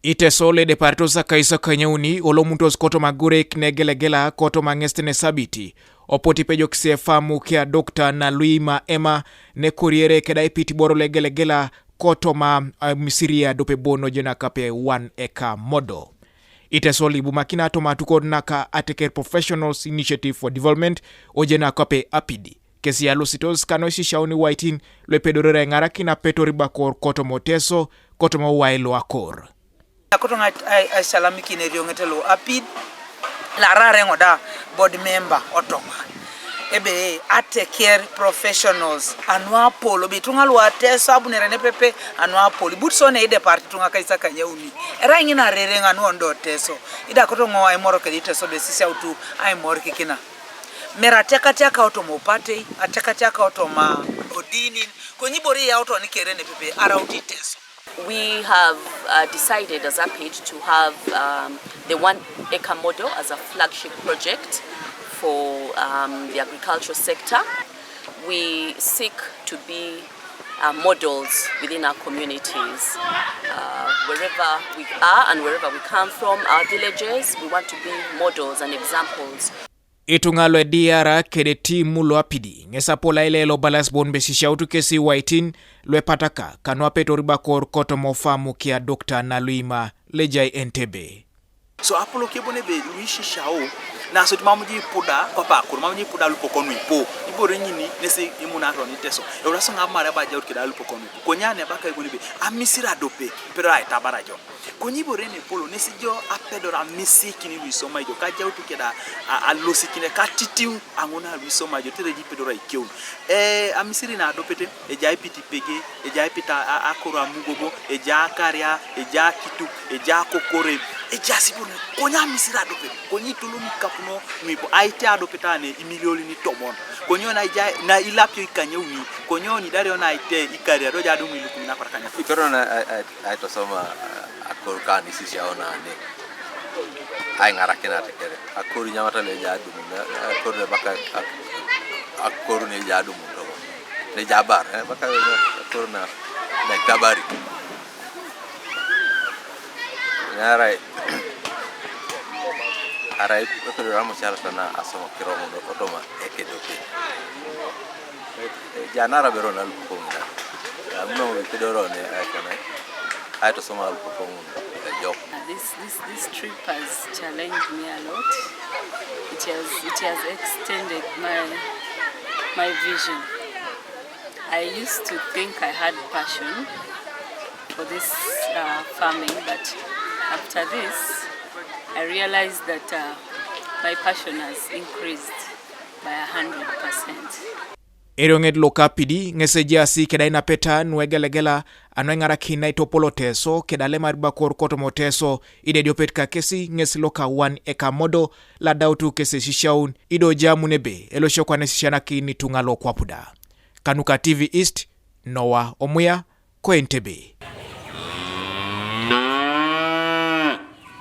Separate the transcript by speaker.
Speaker 1: Iteso le departosa kaisa kanyauni olomuntos koto magure knegelegela koto mangestene sabiti. Opoti pejo ksefamu kia Dr. Naluima Emma ne kuriere keda ipiti boro legelegela koto ma Amisiri Adope bono jena kape 1 eka modo. Iteso libu makina tomatuko naka Ateke Professionals Initiative for Development ojena kape apidi. Kesi ya lusitos kano Esisiautu waiting le pedorere ngaraki na peto ribakor koto moteso koto mawailo Akoru.
Speaker 2: Akoto ay salamiki ne riongetelo apid la rare ngoda board member otoma ebe Ateke Professionals anwa polo bitunga lwa teso abunere ne pepe anwa poli butsone ide party tunga kaisa kanyauni era ngina rere ngano ndo teso ida koto ngo ay moro ke Iteso be Esisiautu ay moro kikina mera teka automopate ateka automa odini konyibori ya auto nikere ne pepe around Iteso.
Speaker 3: We have decided as Adiopet to have the 1 acre model as a flagship project for the agricultural sector. We seek to be models within our communities. Wherever we are and wherever we come from, our villages, we want to be models and examples.
Speaker 1: Itungalo diara kede timu lo apidi ngesa pola ile lo balas bon be Esisiautu kesi waitin lo pataka kanwa peto ribakor koto mofamu kia Dr. Naluima lejai entebe.
Speaker 4: So apolo kebone be Esisiautu na so mamuji puda papa Akoru mamuji puda lupokonu ipo ibore nyini nese imuna ro ni Iteso e ora so ngamara ba jawt keda lupokonu konyane baka ibone be Amisiri Adope pera itabarajo konyibore ne polo nesi jo apedora misiki ni wisoma jo ka jawtu keda alosikine ka titiu angona wisoma jo tere ji pedora ikeu Amisiri na Adopete e jai piti pege e jai pita Akoru amugobo e ja karia e ja kitu e ja kokore e ja sibone konya Amisiri Adope konyi tulumi kapuno mipo aite Adopetane imilioli ni tomon konyo na ja na ilapyo ikanyeuni konyo ni dario na aite ikaria roja adu miluku na kwa kanya
Speaker 5: ikoro na aito soma Akoru kan Esisiautu ne ay ngarake na tekere Akoru nyamata le jadu Akoru baka Akoru ne jadu mundo ne jabar baka Akoru na tabari arai Akoru ramo chala sana asoma kiromo do otoma ekedope janara berona luponga amno pedoro ne akana aito soma luponga job.
Speaker 6: This trip has challenged me a lot. It has extended my vision. I used to think I had passion for this farming, but after this, I realized that my passion has increased by 100%.
Speaker 1: Eronged lokapidi ngese jasi keda ina peta nuegelegela anwengara kina itopolo teso keda lema ribakor koto moteso ide Adiopet ka kesi ngese loka 1 eka modo la dautu kese Esisiautu ido jamu nebe elo shokwa nesishana kini tungalo kwa puda. Kanuka TV East, Noah Omuya, Entebbe.